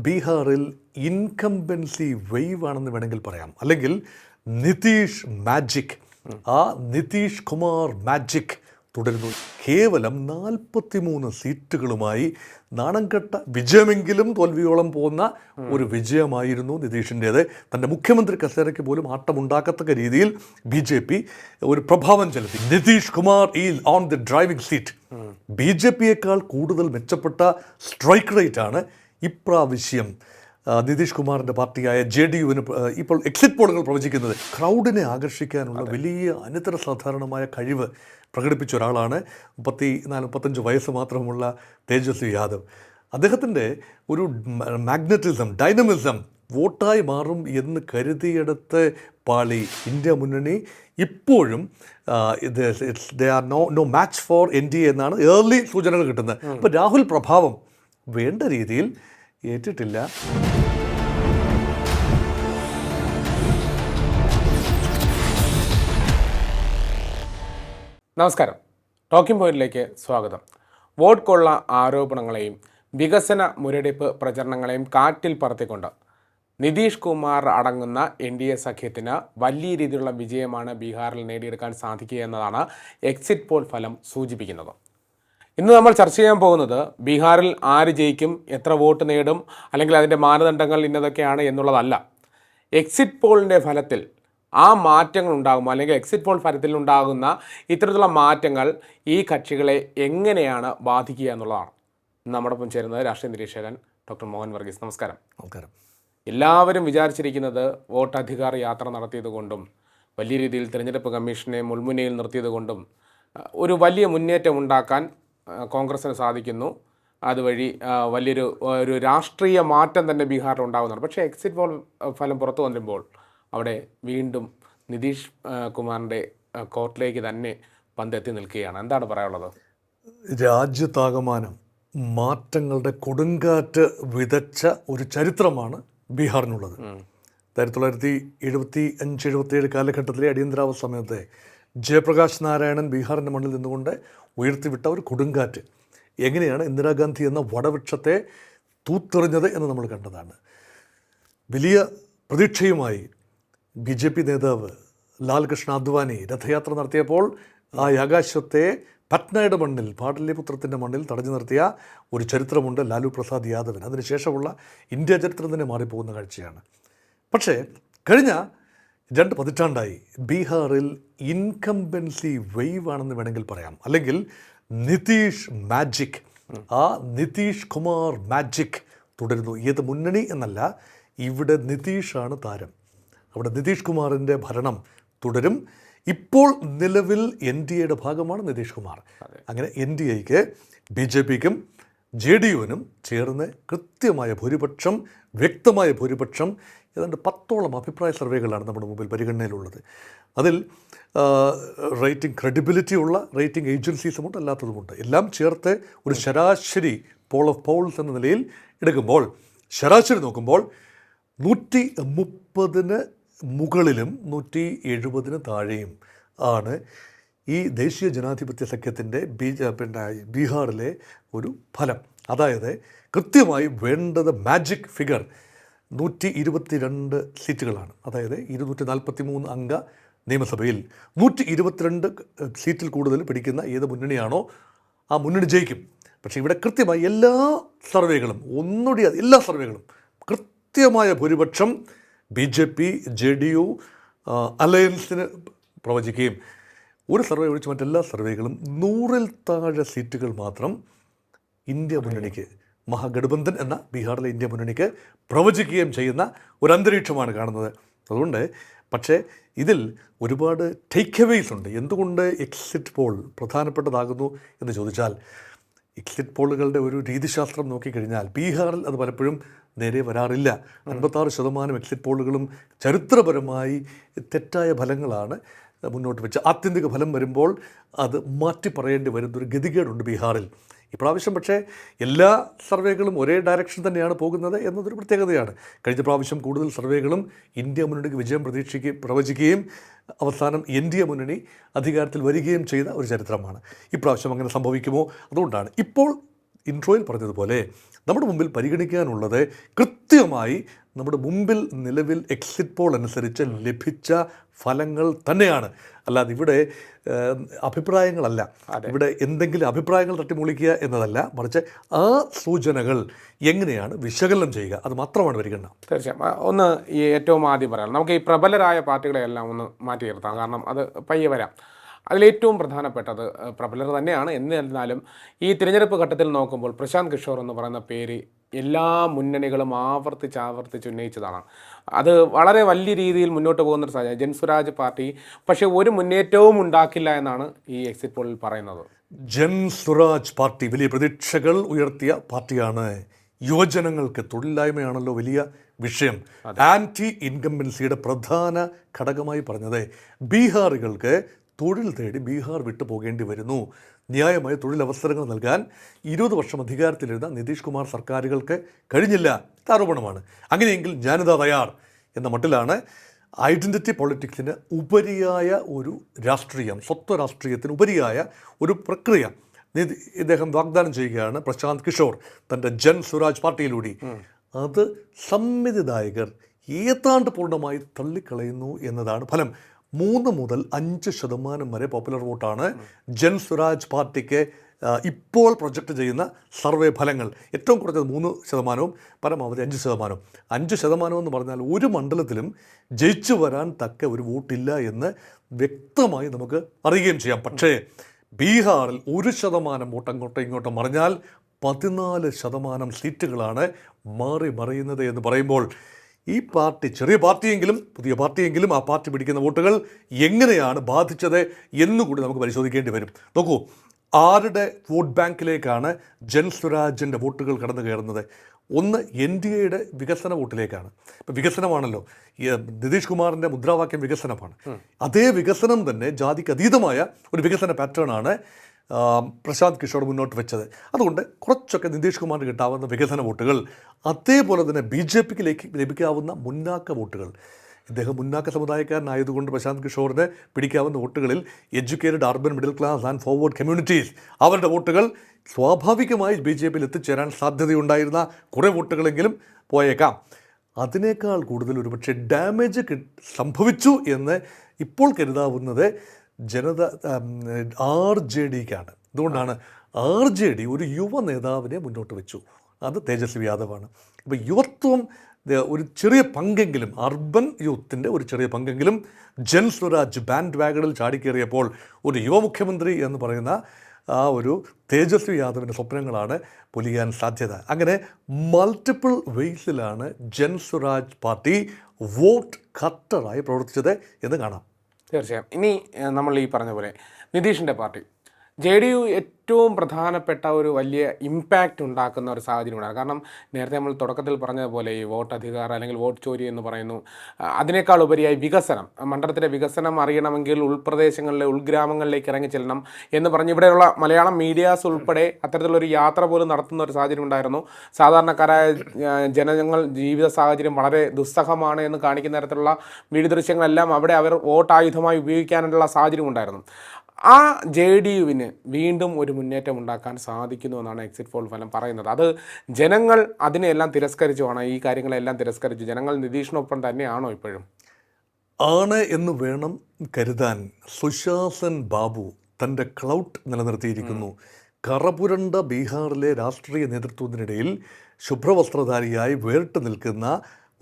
ബീഹാറിൽ incumbency wave ആണെന്ന് വേണമെങ്കിൽ പറയാം. അല്ലെങ്കിൽ നിതീഷ് മാജിക്, ആ നിതീഷ് കുമാർ മാജിക് തുടരുന്നു. കേവലം 43 സീറ്റുകളുമായി നാണംകെട്ട വിജയമെങ്കിലും തോൽവിയോളം പോകുന്ന ഒരു വിജയമായിരുന്നു നിതീഷിൻ്റേത്. തൻ്റെ മുഖ്യമന്ത്രി കസേരയ്ക്ക് പോലും ആട്ടമുണ്ടാക്കത്തക്ക രീതിയിൽ BJP ഒരു പ്രഭാവം ചെലുത്തി. Nitish Kumar is on the driving seat. BJPയേക്കാൾ കൂടുതൽ മെച്ചപ്പെട്ട സ്ട്രൈക്ക് റേറ്റാണ് ഇപ്രാവശ്യം നിതീഷ് കുമാറിൻ്റെ പാർട്ടിയായ JDUവിന് ഇപ്പോൾ എക്സിറ്റ് പോളുകൾ പ്രവചിക്കുന്നത്. ക്രൗഡിനെ ആകർഷിക്കാനുള്ള വലിയ അനിതര സാധാരണമായ കഴിവ് പ്രകടിപ്പിച്ച ഒരാളാണ് 34-35 വയസ്സ് മാത്രമുള്ള തേജസ്വി യാദവ്. അദ്ദേഹത്തിൻ്റെ ഒരു മാഗ്നറ്റിസം, ഡൈനമിസം വോട്ടായി മാറും എന്ന് കരുതിയെടുത്ത് പാളി ഇന്ത്യ മുന്നണി ഇപ്പോഴും they are no match for NDA എന്നാണ് ഏർലി സൂചനകൾ കിട്ടുന്നത്. അപ്പോൾ രാഹുൽ പ്രഭാവം വേണ്ട രീതിയിൽ ഏറ്റിട്ടില്ല. നമസ്കാരം, ടോക്കിംഗ് പോയിന്റിലേക്ക് സ്വാഗതം. വോട്ട് കൊള്ള ആരോപണങ്ങളെയും വികസന മുരടിപ്പ് പ്രചരണങ്ങളെയും കാറ്റിൽ പറത്തിക്കൊണ്ട് നിതീഷ് കുമാർ അടങ്ങുന്ന NDA സഖ്യത്തിന് വലിയ രീതിയിലുള്ള വിജയമാണ് ബീഹാറിൽ നേടിയെടുക്കാൻ സാധിക്കുക എന്നതാണ് എക്സിറ്റ് പോൾ ഫലം സൂചിപ്പിക്കുന്നത്. ഇന്ന് നമ്മൾ ചർച്ച ചെയ്യാൻ പോകുന്നത് ബീഹാറിൽ ആര് ജയിക്കും, എത്ര വോട്ട് നേടും, അല്ലെങ്കിൽ അതിൻ്റെ മാനദണ്ഡങ്ങൾ ഇന്നതൊക്കെയാണ് എന്നുള്ളതല്ല. എക്സിറ്റ് പോളിൻ്റെ ഫലത്തിൽ ആ മാറ്റങ്ങൾ ഉണ്ടാകുമോ, അല്ലെങ്കിൽ എക്സിറ്റ് പോൾ ഫലത്തിൽ ഉണ്ടാകുന്ന ഇത്തരത്തിലുള്ള മാറ്റങ്ങൾ ഈ കക്ഷികളെ എങ്ങനെയാണ് ബാധിക്കുക എന്നുള്ളതാണ്. നമ്മോടൊപ്പം ചേരുന്നത് രാഷ്ട്രീയ നിരീക്ഷകൻ ഡോക്ടർ മോഹൻ വർഗീസ്. നമസ്കാരം. നമസ്കാരം. എല്ലാവരും വിചാരിച്ചിരിക്കുന്നത് വോട്ടധികാർ യാത്ര നടത്തിയതുകൊണ്ടും വലിയ രീതിയിൽ തിരഞ്ഞെടുപ്പ് കമ്മീഷനെ മുൾമുനയിൽ നിർത്തിയതുകൊണ്ടും ഒരു വലിയ മുന്നേറ്റം ഉണ്ടാക്കാൻ കോൺഗ്രസ്സിന് സാധിക്കുന്നു. അതുവഴി ഒരു രാഷ്ട്രീയ മാറ്റം തന്നെ ബീഹാറിൽ ഉണ്ടാകുന്നതാണ്. പക്ഷേ എക്സിറ്റ് പോൾ ഫലം പുറത്തു വന്നപ്പോൾ അവിടെ വീണ്ടും നിതീഷ് കുമാറിൻ്റെ കോർട്ടിലേക്ക് തന്നെ പന്തെത്തി നിൽക്കുകയാണ്. എന്താണ് പറയാനുള്ളത്? രാജ്യത്താകമാനം മാറ്റങ്ങളുടെ കൊടുങ്കാറ്റ് വിതച്ച ഒരു ചരിത്രമാണ് ബീഹാറിനുള്ളത്. 1975-77 കാലഘട്ടത്തിലെ അടിയന്തരാവസ്ഥ സമയത്തെ ജയപ്രകാശ് നാരായണൻ ബീഹാറിൻ്റെ മണ്ണിൽ നിന്നുകൊണ്ട് ഉയർത്തിവിട്ട ഒരു കൊടുങ്കാറ്റ് എങ്ങനെയാണ് ഇന്ദിരാഗാന്ധി എന്ന വടവൃക്ഷത്തെ തൂത്തെറിഞ്ഞത് എന്ന് നമ്മൾ കണ്ടതാണ്. വലിയ പ്രതീക്ഷയുമായി BJP നേതാവ് ലാൽ കൃഷ്ണ അദ്വാനി രഥയാത്ര നടത്തിയപ്പോൾ ആ ആകാശത്തെ പട്നയുടെ മണ്ണിൽ, പാടലിപുത്രത്തിൻ്റെ മണ്ണിൽ തടഞ്ഞു നിർത്തിയ ഒരു ചരിത്രമുണ്ട് ലാലു പ്രസാദ് യാദവിന്. അതിനുശേഷമുള്ള ഇന്ത്യ ചരിത്രം തന്നെ മാറിപ്പോകുന്ന കാഴ്ചയാണ്. പക്ഷേ കഴിഞ്ഞ 2 പതിറ്റാണ്ടായി ബീഹാറിൽ ഇൻകംബൻസി വേവ് ആണെന്ന് വേണമെങ്കിൽ പറയാം. അല്ലെങ്കിൽ നിതീഷ് മാജിക്, ആ നിതീഷ് കുമാർ മാജിക് തുടരുന്നു. ഏത് മുന്നണി എന്നല്ല, ഇവിടെ നിതീഷാണ് താരം. അവിടെ നിതീഷ് കുമാറിൻ്റെ ഭരണം തുടരും. ഇപ്പോൾ നിലവിൽ NDAയുടെ ഭാഗമാണ് നിതീഷ് കുമാർ. അങ്ങനെ NDAയ്ക്ക് BJPക്കും JDUവിനും ചേർന്ന് കൃത്യമായ ഭൂരിപക്ഷം, വ്യക്തമായ ഭൂരിപക്ഷം, ഏതാണ്ട് 10ഓളം അഭിപ്രായ സർവേകളാണ് നമ്മുടെ മുമ്പിൽ പരിഗണനയിലുള്ളത്. അതിൽ റേറ്റിംഗ് ക്രെഡിബിലിറ്റി ഉള്ള റേറ്റിംഗ് ഏജൻസീസുമുണ്ട്, അല്ലാത്തതുമുണ്ട്. എല്ലാം ചേർത്ത് ഒരു ശരാശരി പോൾ ഓഫ് പോൾസ് എന്ന നിലയിൽ എടുക്കുമ്പോൾ ശരാശരി നോക്കുമ്പോൾ 130 മുകളിലും 170 താഴെയും ആണ് ഈ ദേശീയ ജനാധിപത്യ സഖ്യത്തിൻ്റെ ബീഹാറിലെ ഒരു ഫലം. അതായത് കൃത്യമായി വേണ്ടത് മാജിക് ഫിഗർ 122 സീറ്റുകളാണ്. അതായത് 243 അംഗ നിയമസഭയിൽ 122 സീറ്റിൽ കൂടുതൽ പിടിക്കുന്ന ഏത് മുന്നണിയാണോ ആ മുന്നണി ജയിക്കും. പക്ഷേ ഇവിടെ കൃത്യമായി എല്ലാ സർവേകളും എല്ലാ സർവേകളും കൃത്യമായ ഭൂരിപക്ഷം BJP JDU അലയൻസിന് പ്രവചിക്കുകയും ഒരു സർവേ ഒഴിച്ച് മറ്റെല്ലാ സർവേകളും 100-ൽ താഴെ സീറ്റുകൾ മാത്രം ഇന്ത്യ മുന്നണിക്ക്, മഹാഗഠബന്ധൻ എന്ന ബീഹാറിലെ ഇന്ത്യ മുന്നണിക്ക് പ്രവചിക്കുകയും ചെയ്യുന്ന ഒരു അന്തരീക്ഷമാണ് കാണുന്നത്. അതുകൊണ്ട് പക്ഷേ ഇതിൽ ഒരുപാട് ടേക്ക് അവേസ് ഉണ്ട്. എന്തുകൊണ്ട് എക്സിറ്റ് പോൾ പ്രധാനപ്പെട്ടതാകുന്നു എന്ന് ചോദിച്ചാൽ, എക്സിറ്റ് പോളുകളുടെ ഒരു രീതിശാസ്ത്രം നോക്കിക്കഴിഞ്ഞാൽ ബീഹാറിൽ അത് പലപ്പോഴും നേരെ വരാറില്ല. 56% എക്സിറ്റ് പോളുകളും ചരിത്രപരമായി തെറ്റായ ഫലങ്ങളാണ് മുന്നോട്ട് വെച്ച്. ആത്യന്തിക ഫലം വരുമ്പോൾ അത് മാറ്റി പറയേണ്ടി വരുന്നൊരു ഗതികേടുണ്ട് ബീഹാറിൽ. ഇപ്രാവശ്യം പക്ഷേ എല്ലാ സർവേകളും ഒരേ ഡയറക്ഷൻ തന്നെയാണ് പോകുന്നത് എന്നതൊരു പ്രത്യേകതയാണ്. കഴിഞ്ഞ പ്രാവശ്യം കൂടുതൽ സർവേകളും ഇന്ത്യ മുന്നണിക്ക് വിജയം പ്രവചിക്കുകയും അവസാനം NDA മുന്നണി അധികാരത്തിൽ വരികയും ചെയ്ത ഒരു ചരിത്രമാണ്. ഇപ്രാവശ്യം അങ്ങനെ സംഭവിക്കുമോ? അതുകൊണ്ടാണ് ഇപ്പോൾ ഇൻട്രോയിൽ പറഞ്ഞതുപോലെ നമ്മുടെ മുമ്പിൽ പരിഗണിക്കാനുള്ളത് കൃത്യമായി നമ്മുടെ മുമ്പിൽ നിലവിൽ എക്സിറ്റ് പോൾ അനുസരിച്ച് ലഭിച്ച ഫലങ്ങൾ തന്നെയാണ്. അല്ലാതെ ഇവിടെ അഭിപ്രായങ്ങളല്ല, ഇവിടെ എന്തെങ്കിലും അഭിപ്രായങ്ങൾ തട്ടിമുളിക്കുക എന്നതല്ല, മറിച്ച് ആ സൂചനകൾ എങ്ങനെയാണ് വിശകലനം ചെയ്യുക, അത് മാത്രമാണ് പരിഗണന. തീർച്ചയായും. ഒന്ന് ഈ ഏറ്റവും ആദ്യം പറയാം, നമുക്ക് ഈ പ്രബലരായ പാർട്ടികളെയെല്ലാം ഒന്ന് മാറ്റി നിർത്താം, കാരണം അത് പയ്യെ വരാം. അതിലേറ്റവും പ്രധാനപ്പെട്ടത് പ്രബലർ തന്നെയാണ്. എന്നിരുന്നാലും ഈ തിരഞ്ഞെടുപ്പ് ഘട്ടത്തിൽ നോക്കുമ്പോൾ പ്രശാന്ത് കിഷോർ എന്ന് പറയുന്ന പേര് എല്ലാ മുന്നണികളും ആവർത്തിച്ച് ഉന്നയിച്ചതാണ്. അത് വളരെ വലിയ രീതിയിൽ മുന്നോട്ട് പോകുന്നൊരു സാഹചര്യം. ജൻസ്വരാജ് പാർട്ടി പക്ഷേ ഒരു മുന്നേറ്റവും ഉണ്ടാക്കില്ല എന്നാണ് ഈ എക്സിറ്റ് പോളിൽ പറയുന്നത്. ജൻസ്വരാജ് പാർട്ടി വലിയ പ്രതീക്ഷകൾ ഉയർത്തിയ പാർട്ടിയാണ്. യുവജനങ്ങൾക്ക് തൊഴിലില്ലായ്മയാണല്ലോ വലിയ വിഷയം. ആൻറ്റി ഇൻകംബൻസിയുടെ പ്രധാന ഘടകമായി പറഞ്ഞത് ബീഹാറികൾക്ക് തൊഴിൽ തേടി ബീഹാർ വിട്ടു പോകേണ്ടി വരുന്നു. ന്യായമായ തൊഴിലവസരങ്ങൾ നൽകാൻ 20 വർഷം അധികാരത്തിലിരുന്ന നിതീഷ് കുമാർ സർക്കാരുകൾക്ക് കഴിഞ്ഞില്ല. ആരോപണമാണ്. അങ്ങനെയെങ്കിൽ ഞാനിതാ തയ്യാർ എന്ന മട്ടിലാണ് ഐഡൻറ്റിറ്റി പൊളിറ്റിക്സിന് ഉപരിയായ ഒരു രാഷ്ട്രീയം, സ്വത്വ രാഷ്ട്രീയത്തിന് ഉപരിയായ ഒരു പ്രക്രിയ ഇദ്ദേഹം വാഗ്ദാനം ചെയ്യുകയാണ് പ്രശാന്ത് കിഷോർ തൻ്റെ ജൻ സ്വരാജ് പാർട്ടിയിലൂടെ. അത് സമ്മതിദായകർ ഏതാണ്ട് പൂർണ്ണമായി തള്ളിക്കളയുന്നു എന്നതാണ് ഫലം. 3 മുതൽ 5% വരെ പോപ്പുലർ വോട്ടാണ് ജൻ സ്വരാജ് പാർട്ടിക്ക് ഇപ്പോൾ പ്രൊജക്റ്റ് ചെയ്യുന്ന സർവേ ഫലങ്ങൾ. ഏറ്റവും കുറഞ്ഞത് 3%, പരമാവധി 5%. 5% എന്ന് പറഞ്ഞാൽ ഒരു മണ്ഡലത്തിലും ജയിച്ചു വരാൻ തക്ക ഒരു വോട്ടില്ല എന്ന് വ്യക്തമായി നമുക്ക് അറിയുകയും ചെയ്യാം. പക്ഷേ ബീഹാറിൽ 1% വോട്ട് അങ്ങോട്ടും ഇങ്ങോട്ടും മറിഞ്ഞാൽ 14% സീറ്റുകളാണ് മറിയുന്നത് എന്ന് പറയുമ്പോൾ ഈ പാർട്ടി, ചെറിയ പാർട്ടിയെങ്കിലും പുതിയ പാർട്ടിയെങ്കിലും, ആ പാർട്ടി പിടിക്കുന്ന വോട്ടുകൾ എങ്ങനെയാണ് ബാധിച്ചത് എന്നുകൂടി നമുക്ക് പരിശോധിക്കേണ്ടി വരും. നോക്കൂ, ആരുടെ വോട്ട് ബാങ്കിലേക്കാണ് ജൻ സ്വരാജിൻ്റെ വോട്ടുകൾ കടന്നു കയറുന്നത്? ഒന്ന് NDAയുടെ വികസന വോട്ടിലേക്കാണ്. ഇപ്പം വികസനമാണല്ലോ, നിതീഷ് കുമാറിൻ്റെ മുദ്രാവാക്യം വികസനമാണ്. അതേ വികസനം തന്നെ ജാതിക്ക് അതീതമായ ഒരു വികസന പാറ്റേണാണ് പ്രശാന്ത് കിഷോർ മുന്നോട്ട് വെച്ചത്. അതുകൊണ്ട് കുറച്ചൊക്കെ നിതീഷ് കുമാറിന് കിട്ടാവുന്ന വികസന വോട്ടുകൾ, അതേപോലെ തന്നെ BJPക്ക് ലഭിക്കാവുന്ന മുന്നാക്ക വോട്ടുകൾ, ഇദ്ദേഹം മുന്നാക്ക സമുദായക്കാരനായതുകൊണ്ട് പ്രശാന്ത് കിഷോറിന് പിടിക്കാവുന്ന വോട്ടുകളിൽ educated urban middle class and forward communities, അവരുടെ വോട്ടുകൾ സ്വാഭാവികമായി BJPയിൽ എത്തിച്ചേരാൻ സാധ്യതയുണ്ടായിരുന്ന കുറേ വോട്ടുകളെങ്കിലും പോയേക്കാം. അതിനേക്കാൾ കൂടുതൽ ഒരുപക്ഷെ ഡാമേജ് സംഭവിച്ചു എന്ന് ഇപ്പോൾ കരുതാവുന്നത് RJDക്കാണ്. അതുകൊണ്ടാണ് RJD ഒരു യുവ നേതാവിനെ മുന്നോട്ട് വെച്ചു, അത് തേജസ്വി യാദവാണ്. അപ്പോൾ യുവത്വം ഒരു ചെറിയ പങ്കെങ്കിലും, അർബൻ യൂത്തിൻ്റെ ഒരു ചെറിയ പങ്കെങ്കിലും ജൻ സ്വരാജ് ബാൻഡ് വാഗണിൽ ചാടിക്കേറിയപ്പോൾ ഒരു യുവ മുഖ്യമന്ത്രി എന്ന് പറയുന്ന ആ ഒരു തേജസ്വി യാദവിൻ്റെ സ്വപ്നങ്ങളാണ് പൊലിയാൻ സാധ്യത. അങ്ങനെ മൾട്ടിപ്പിൾ വേസിലാണ് ജൻ സ്വരാജ് പാർട്ടി വോട്ട് കട്ടറായി പ്രവർത്തിച്ചത് എന്ന് കാണാം. തീർച്ചയായും. ഇനി നമ്മൾ ഈ പറഞ്ഞ പോലെ നിതീഷിൻ്റെ പാർട്ടി JDU ഏറ്റവും പ്രധാനപ്പെട്ട ഒരു വലിയ ഇമ്പാക്റ്റ് ഉണ്ടാക്കുന്ന ഒരു സാഹചര്യമാണ്. കാരണം നേരത്തെ നമ്മൾ തുടക്കത്തിൽ പറഞ്ഞതുപോലെ ഈ വോട്ട് അധികാരം അല്ലെങ്കിൽ വോട്ട് ചോരി എന്ന് പറയുന്നു, അതിനേക്കാൾ ഉപരിയായി വികസനം, മണ്ഡലത്തിലെ വികസനം അറിയണമെങ്കിൽ ഉൾപ്രദേശങ്ങളിലെ ഉൾഗ്രാമങ്ങളിലേക്ക് ഇറങ്ങി ചെല്ലണം എന്ന് പറഞ്ഞ് ഇവിടെയുള്ള മലയാളം മീഡിയാസ് ഉൾപ്പെടെ അത്തരത്തിലുള്ളൊരു യാത്ര പോലും നടത്തുന്ന ഒരു സാഹചര്യം ഉണ്ടായിരുന്നു. സാധാരണക്കാരായ ജനങ്ങൾ ജീവിത സാഹചര്യം വളരെ ദുസ്സഹമാണ് എന്ന് കാണിക്കുന്ന തരത്തിലുള്ള വീഡിയോ ദൃശ്യങ്ങളെല്ലാം അവിടെ അവർ വോട്ടായുധമായി ഉപയോഗിക്കാനുള്ള സാഹചര്യം ഉണ്ടായിരുന്നു. ആ JDUവിന് വീണ്ടും ഒരു മുന്നേറ്റം ഉണ്ടാക്കാൻ സാധിക്കുന്നു എന്നാണ് എക്സിറ്റ് പോൾ ഫലം പറയുന്നത്. അത് ജനങ്ങൾ അതിനെല്ലാം തിരസ്കരിച്ചുമാണ്, ഈ കാര്യങ്ങളെല്ലാം തിരസ്കരിച്ചു. ജനങ്ങൾ നിതീഷിനൊപ്പം തന്നെയാണോ ഇപ്പോഴും? ആണ് എന്ന് വേണം കരുതാൻ. സുശാസൻ ബാബു തൻ്റെ ക്ലൗട്ട് നിലനിർത്തിയിരിക്കുന്നു. കറപുരണ്ട ബീഹാറിലെ രാഷ്ട്രീയ നേതൃത്വത്തിനിടയിൽ ശുഭ്രവസ്ത്രധാരിയായി വേറിട്ട് നിൽക്കുന്ന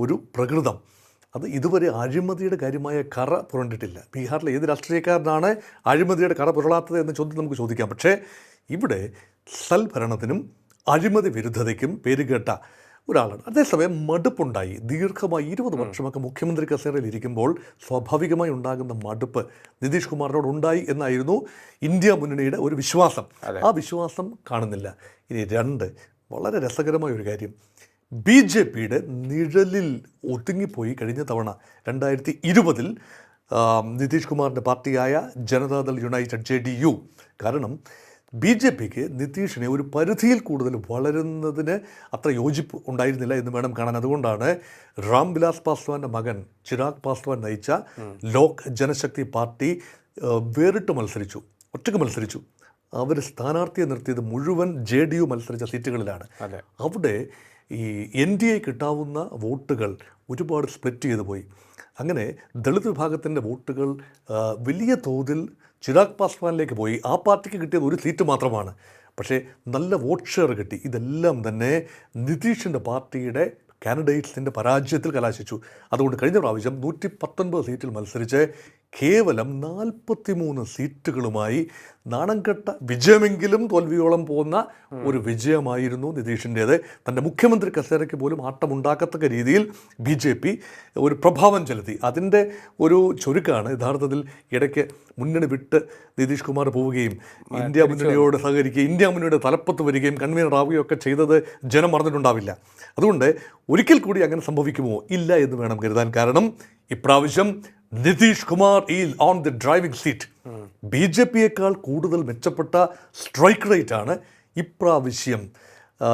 ഒരു പ്രകൃതം, അത് ഇതുവരെ അഴിമതിയുടെ കാര്യമായ കറ പുരണ്ടിട്ടില്ല. ബീഹാറിലെ ഏത് രാഷ്ട്രീയക്കാരനാണ് അഴിമതിയുടെ കറ പുരളാത്തത് എന്ന ചോദ്യം നമുക്ക് ചോദിക്കാം. പക്ഷേ ഇവിടെ സൽഭരണത്തിനും അഴിമതി വിരുദ്ധതയ്ക്കും പേരുകേട്ട ഒരാളാണ്. അതേസമയം മടുപ്പുണ്ടായി. ദീർഘമായി 20 വർഷമൊക്കെ മുഖ്യമന്ത്രി കസേരയിൽ ഇരിക്കുമ്പോൾ സ്വാഭാവികമായി ഉണ്ടാകുന്ന മടുപ്പ് നിതീഷ് കുമാറിനോട് ഉണ്ടായി എന്നായിരുന്നു ഇന്ത്യ മുന്നണിയുടെ ഒരു വിശ്വാസം. ആ വിശ്വാസം കാണുന്നില്ല. ഇനി 2 വളരെ രസകരമായ ഒരു കാര്യം, BJPയുടെ നിഴലിൽ ഒതുങ്ങിപ്പോയി കഴിഞ്ഞ തവണ 2020 നിതീഷ് കുമാറിൻ്റെ പാർട്ടിയായ ജനതാദൾ യുണൈറ്റഡ് JDU. കാരണം BJPക്ക് നിതീഷിനെ ഒരു പരിധിയിൽ കൂടുതൽ വളരുന്നതിന് അത്ര യോജിപ്പ് ഉണ്ടായിരുന്നില്ല എന്ന് വേണം കാണാൻ. അതുകൊണ്ടാണ് രാം വിലാസ് പാസ്വാൻ്റെ മകൻ ചിരാഗ് പാസ്വാൻ നയിച്ച ലോക് ജനശക്തി പാർട്ടി വേറിട്ട് മത്സരിച്ചു, ഒറ്റയ്ക്ക് മത്സരിച്ചു. അവർ സ്ഥാനാർത്ഥിയെ നിർത്തിയത് മുഴുവൻ JDU മത്സരിച്ച സീറ്റുകളിലാണ്. അതെ. അവിടെ ഈ NDA കിട്ടാവുന്ന വോട്ടുകൾ ഒരുപാട് സ്പ്ലിറ്റ് ചെയ്തു പോയി. അങ്ങനെ ദളിത് വിഭാഗത്തിൻ്റെ വോട്ടുകൾ വലിയ തോതിൽ ചിരാഗ് പാസ്വാനിലേക്ക് പോയി. ആ പാർട്ടിക്ക് കിട്ടിയത് ഒരു സീറ്റ് മാത്രമാണ്. പക്ഷേ നല്ല വോട്ട് ഷെയർ കിട്ടി. ഇതെല്ലാം തന്നെ നിതീഷിൻ്റെ പാർട്ടിയുടെ കാൻഡിഡേറ്റ്സിൻ്റെ പരാജയത്തിൽ കലാശിച്ചു. അതുകൊണ്ട് കഴിഞ്ഞ പ്രാവശ്യം 119 സീറ്റിൽ മത്സരിച്ച് കേവലം 43 സീറ്റുകളുമായി നാണംകെട്ട വിജയമെങ്കിലും തോൽവിയോളം പോകുന്ന ഒരു വിജയമായിരുന്നു നിതീഷിൻ്റേത്. തൻ്റെ മുഖ്യമന്ത്രി കസേരയ്ക്ക് പോലും ആട്ടമുണ്ടാക്കത്തക്ക രീതിയിൽ BJP ഒരു പ്രഭാവം ചെലുത്തി. അതിൻ്റെ ഒരു ചുരുക്കാണ് യഥാർത്ഥത്തിൽ ഇടയ്ക്ക് മുന്നണി വിട്ട് നിതീഷ് കുമാർ പോവുകയും ഇന്ത്യ മുന്നണിയോട് സഹകരിക്കുകയും ഇന്ത്യ മുന്നണിയുടെ തലപ്പത്ത് വരികയും കൺവീനർ ആവുകയും ഒക്കെ ചെയ്തത് ജനം മറന്നിട്ടുണ്ടാവില്ല. അതുകൊണ്ട് ഒരിക്കൽ കൂടി അങ്ങനെ സംഭവിക്കുമോ? ഇല്ല എന്ന് വേണം കരുതാൻ. കാരണം ഇപ്രാവശ്യം Nitish Kumar is on the driving seat. BJPയേക്കാൾ കൂടുതൽ മെച്ചപ്പെട്ട സ്ട്രൈക്ക് റേറ്റാണ് ഇപ്രാവശ്യം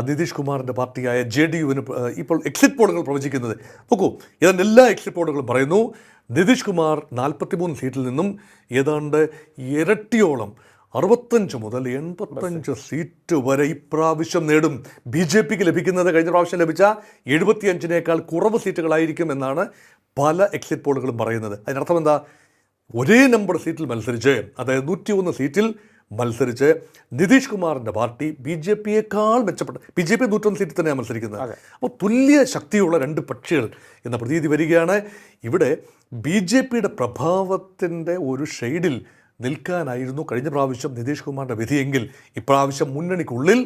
നിതീഷ് കുമാറിൻ്റെ പാർട്ടിയായ JDUവിന് ഇപ്പോൾ എക്സിറ്റ് പോളുകൾ പ്രവചിക്കുന്നത്. നോക്കൂ, ഏതാണ്ട് എല്ലാ എക്സിറ്റ് പോളുകളും പറയുന്നു നിതീഷ് കുമാർ 43 സീറ്റിൽ നിന്നും ഏതാണ്ട് ഇരട്ടിയോളം 65 മുതൽ 85 സീറ്റ് വരെ ഇപ്രാവശ്യം നേടും. BJPക്ക് ലഭിക്കുന്നത് കഴിഞ്ഞ പ്രാവശ്യം ലഭിച്ച 75-നേക്കാൾ കുറവ് സീറ്റുകളായിരിക്കും എന്നാണ് പല എക്സിറ്റ് പോളുകളും പറയുന്നത്. അതിനർത്ഥം എന്താ? ഒരേ നമ്പർ സീറ്റിൽ മത്സരിച്ച്, അതായത് 101 സീറ്റിൽ മത്സരിച്ച് നിതീഷ് കുമാറിൻ്റെ പാർട്ടി BJPയേക്കാൾ മെച്ചപ്പെട്ട, BJP 101 സീറ്റിൽ തന്നെയാണ് മത്സരിക്കുന്നത്. അപ്പോൾ തുല്യ ശക്തിയുള്ള രണ്ട് പക്ഷികൾ എന്ന പ്രതീതി വരികയാണ്. ഇവിടെ BJPയുടെ പ്രഭാവത്തിൻ്റെ ഒരു ഷെയ്ഡിൽ നിൽക്കാനായിരുന്നു കഴിഞ്ഞ പ്രാവശ്യം നിതീഷ് കുമാറിൻ്റെ വിധിയെങ്കിൽ ഇപ്രാവശ്യം മുന്നണിക്കുള്ളിൽ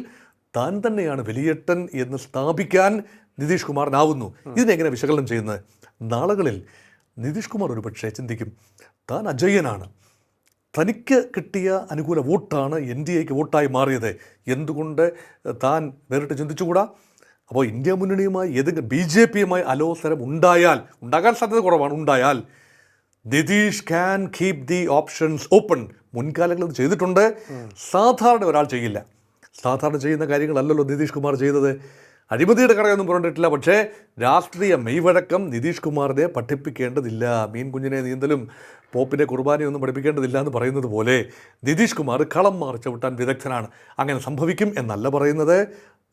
താൻ തന്നെയാണ് വലിയേട്ടൻ എന്ന് സ്ഥാപിക്കാൻ നിതീഷ് കുമാറിനാവുന്നു. ഇതിനെങ്ങനെ വിശകലനം ചെയ്യുന്നത്? നാളുകളിൽ നിതീഷ് കുമാർ ഒരു പക്ഷേ ചിന്തിക്കും, താൻ അജയ്യനാണ്, തനിക്ക് കിട്ടിയ അനുകൂല വോട്ടാണ് NDAക്ക് വോട്ടായി മാറിയത്, എന്തുകൊണ്ട് താൻ വേറിട്ട് ചിന്തിച്ചുകൂടാ? അപ്പോൾ ഇന്ത്യ മുന്നണിയുമായി ഏതെങ്കിലും BJPയുമായി അലോസരം ഉണ്ടാകാൻ സാധ്യത കുറവാണ്. ഉണ്ടായാൽ Nitish can keep the options open. മുൻകാലങ്ങളിൽ ഇത് ചെയ്തിട്ടുണ്ട്. സാധാരണ ഒരാൾ ചെയ്യില്ല. സാധാരണ ചെയ്യുന്ന കാര്യങ്ങളല്ലല്ലോ നിതീഷ് കുമാർ ചെയ്തത്. അഴിമതിയുടെ കറയൊന്നും പുറണ്ടിട്ടില്ല. പക്ഷേ രാഷ്ട്രീയ മെയ്വഴക്കം നിതീഷ് കുമാറിനെ പഠിപ്പിക്കേണ്ടതില്ല. മീൻ കുഞ്ഞിനെ നീന്തലും പോപ്പിൻ്റെ കുർബാനയൊന്നും പഠിപ്പിക്കേണ്ടതില്ല എന്ന് പറയുന്നത് പോലെ നിതീഷ് കുമാർ കളം മാറി ചവിട്ടാൻ വിദഗ്ധനാണ്. അങ്ങനെ സംഭവിക്കും എന്നല്ല പറയുന്നത്.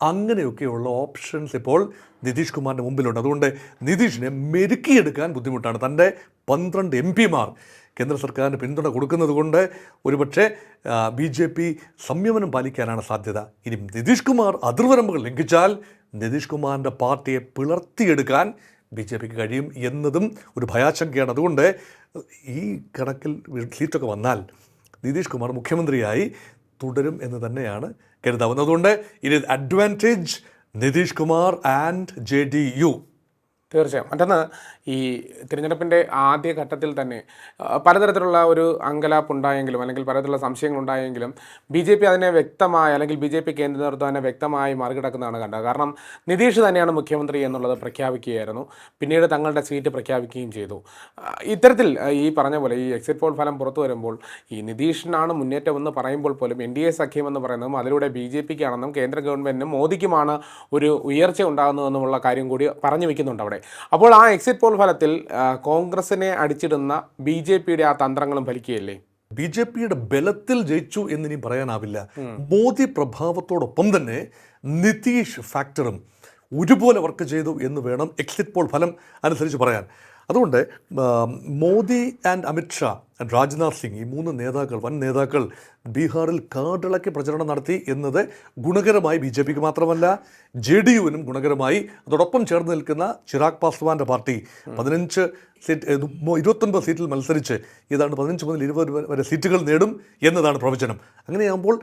അങ്ങനെയൊക്കെയുള്ള ഓപ്ഷൻസ് ഇപ്പോൾ നിതീഷ് കുമാറിൻ്റെ മുമ്പിലുണ്ട്. അതുകൊണ്ട് നിതീഷിനെ മെരുക്കിയെടുക്കാൻ ബുദ്ധിമുട്ടാണ്. തൻ്റെ 12 MP-മാർ കേന്ദ്ര സർക്കാരിന് പിന്തുണ കൊടുക്കുന്നത് കൊണ്ട് ഒരുപക്ഷെ BJP സംയമനം പാലിക്കാനാണ് സാധ്യത. ഇനി നിതീഷ് കുമാർ അതിർവരമ്പുകൾ ലംഘിച്ചാൽ നിതീഷ് കുമാറിൻ്റെ പാർട്ടിയെ പിളർത്തിയെടുക്കാൻ BJPക്ക് കഴിയും എന്നതും ഒരു ഭയാശങ്കയാണ്. അതുകൊണ്ട് ഈ കണക്കിൽ സീറ്റൊക്കെ വന്നാൽ നിതീഷ് കുമാർ മുഖ്യമന്ത്രിയായി തുടരും എന്ന് തന്നെയാണ് കരുതാവുന്നത്. അതുകൊണ്ട് it is advantage Nitish Kumar and JDU. തീർച്ചയായും. മറ്റൊന്ന്, ഈ തിരഞ്ഞെടുപ്പിൻ്റെ ആദ്യ ഘട്ടത്തിൽ തന്നെ പലതരത്തിലുള്ള ഒരു അങ്കലാപ്പുണ്ടായെങ്കിലും അല്ലെങ്കിൽ പലതരത്തിലുള്ള സംശയങ്ങളുണ്ടായെങ്കിലും BJP അതിനെ വ്യക്തമായ, അല്ലെങ്കിൽ BJP കേന്ദ്ര നേതൃത്വം തന്നെ വ്യക്തമായി മറികടക്കുന്നതാണ് കണ്ടത്. കാരണം നിതീഷ് തന്നെയാണ് മുഖ്യമന്ത്രി എന്നുള്ളത് പ്രഖ്യാപിക്കുകയായിരുന്നു. പിന്നീട് തങ്ങളുടെ സീറ്റ് പ്രഖ്യാപിക്കുകയും ചെയ്തു. ഇത്തരത്തിൽ ഈ പറഞ്ഞ പോലെ ഈ എക്സിറ്റ് പോൾ ഫലം പുറത്തു വരുമ്പോൾ ഈ നിതീഷിനാണ് മുന്നേറ്റം എന്ന് പറയുമ്പോൾ പോലും NDA സഖ്യം എന്ന് പറയുന്നതും അതിലൂടെ BJPക്കാണെന്നും കേന്ദ്ര ഗവൺമെൻറ്റിനും മോദിക്കുമാണ് ഒരു ഉയർച്ച ഉണ്ടാകുന്നതെന്നുമുള്ള കാര്യം കൂടി പറഞ്ഞു വയ്ക്കുന്നുണ്ട് അവിടെ. അപ്പോൾ ആ എക്സിറ്റ് പോൾ ഫലത്തിൽ കോൺഗ്രസിനെ അടിച്ചിടുന്ന BJPയുടെ ആ തന്ത്രങ്ങളും ഫലിക്കുകയല്ലേ? BJPയുടെ ബലത്തിൽ ജയിച്ചു എന്നിനി പറയാനാവില്ല. മോദി പ്രഭാവത്തോടൊപ്പം തന്നെ നിതീഷ് ഫാക്ടറും ഒരുപോലെ വർക്ക് ചെയ്തു എന്ന് വേണം എക്സിറ്റ് പോൾ ഫലം അനുസരിച്ച് പറയാൻ. അതുകൊണ്ട് മോദി ആൻഡ് അമിത്ഷാ ആൻഡ് രാജ്നാഥ് സിംഗ്, ഈ 3 നേതാക്കൾ, വൻ നേതാക്കൾ ബീഹാറിൽ കാടിളക്കി പ്രചരണം നടത്തി എന്നത് ഗുണകരമായി BJPക്ക് മാത്രമല്ല JDUവിനും ഗുണകരമായി. അതോടൊപ്പം ചേർന്ന് നിൽക്കുന്ന ചിരാഗ് പാസ്വാൻ്റെ പാർട്ടി 29 സീറ്റിൽ മത്സരിച്ച് ഏതാണ്ട് 15 മുതൽ 20 വരെ സീറ്റുകൾ നേടും എന്നതാണ് പ്രവചനം. അങ്ങനെയാകുമ്പോൾ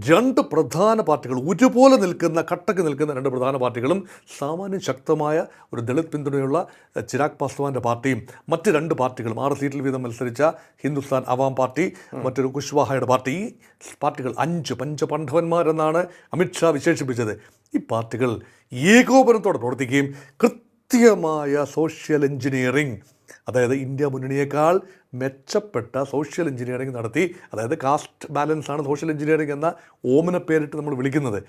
2 പ്രധാന പാർട്ടികൾ, ഒരുപോലെ നിൽക്കുന്ന, കട്ടക്ക് നിൽക്കുന്ന 2 പ്രധാന പാർട്ടികളും, സാമാന്യം ശക്തമായ ഒരു ദളിത് പിന്തുണയുള്ള ചിരാഗ് പാസ്വാൻ്റെ പാർട്ടിയും മറ്റ് 2 പാർട്ടികളും 6 സീറ്റിൽ വീതം മത്സരിച്ച ഹിന്ദുസ്ഥാൻ അവാം പാർട്ടി, മറ്റൊരു കുശ്വാഹയുടെ പാർട്ടി, ഈ പാർട്ടികൾ 5 പഞ്ചപാണ്ഡവന്മാരെന്നാണ് അമിത്ഷാ വിശേഷിപ്പിച്ചത്. ഈ പാർട്ടികൾ ഏകോപനത്തോടെ പ്രവർത്തിക്കുകയും കൃത്യമായ സോഷ്യൽ എഞ്ചിനീയറിംഗ്, അതായത് ഇന്ത്യ മുന്നണിയേക്കാൾ മെച്ചപ്പെട്ട സോഷ്യൽ എഞ്ചിനീയറിംഗ് നടത്തി, അതായത് കാസ്റ്റ് ബാലൻസ് ആണ് സോഷ്യൽ എഞ്ചിനീയറിംഗ് എന്ന ഓമന പേരിട്ട് നമ്മൾ വിളിക്കുന്നത്.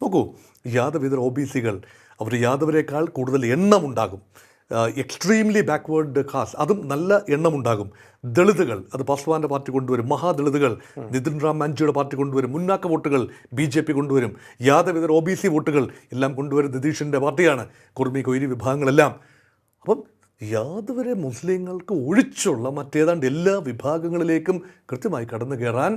നോക്കൂ, യാദവ് ഇതര OBCകൾ, അവർ യാദവരേക്കാൾ കൂടുതൽ എണ്ണം ഉണ്ടാകും. എക്സ്ട്രീംലി ബാക്ക്വേർഡ് കാസ്റ്റ്, അതും നല്ല എണ്ണമുണ്ടാകും. ദളിതുകൾ, അത് പാസ്വാന്റെ പാർട്ടി കൊണ്ടുവരും. മഹാദളിതുകൾ നിതിൻ റാം മാഞ്ചിയുടെ പാർട്ടി കൊണ്ടുവരും. മുന്നാക്ക വോട്ടുകൾ BJP കൊണ്ടുവരും. യാദവിതർ OBC വോട്ടുകൾ എല്ലാം കൊണ്ടുവരും നിതീഷിൻ്റെ പാർട്ടിയാണ്. കുർമി കൊയ്രി വിഭാഗങ്ങളെല്ലാം. അപ്പം യാദവരെ മുസ്ലിങ്ങൾക്ക് ഒഴിച്ചുള്ള മറ്റേതാണ്ട് എല്ലാ വിഭാഗങ്ങളിലേക്കും കൃത്യമായി കടന്നു കയറാൻ